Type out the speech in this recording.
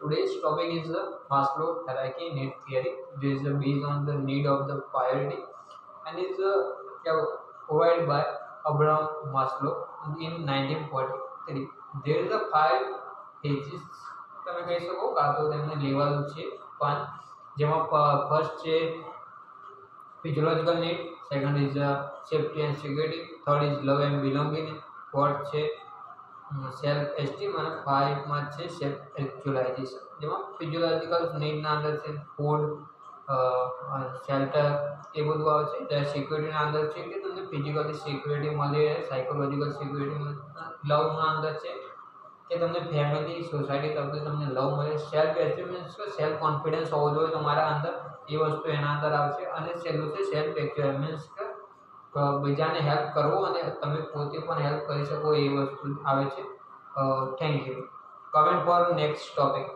today's topic is the Maslow hierarchy need theory. This is based on the need of the priority and is provided by Abraham Maslow in 1943. There is a five stages તમે કહી શકો કાં તો તેમને level છે પાંચ જેમાં first છે physiological need, second is safety and security, third is love and belonging, fourth છે સેલ્ફ એસ્ટીમ અને ફાઇવમાં છે સેલ્ફ એક્ચ્યુઅલાઇઝેશન જેમાં ફિઝિયોલોજીકલ નીડના અંદર છે ફૂડ શેલ્ટર એ બધું આવે છે જ્યારે સિક્યુરિટીના અંદર છે કે તમને ફિઝિકલી સિક્યુરિટી મળે સાયકોલોજીકલ સિક્યુરિટી લવના અંદર છે કે તમને ફેમિલી સોસાયટી તરફથી તમને લવ મળે સેલ્ફ એસ્ટીમ મીન્સ કે સેલ્ફ કોન્ફિડન્સ હોવો જોઈએ તમારા અંદર એ વસ્તુ એના અંદર આવશે અને છેલ્લું છે સેલ્ફ એક્ચ્યુઅલ મીન્સ કે બીજાને હેલ્પ કરવો અને તમે પોતે પણ હેલ્પ કરી શકો એ વસ્તુ આવે છે thank you comment for next topic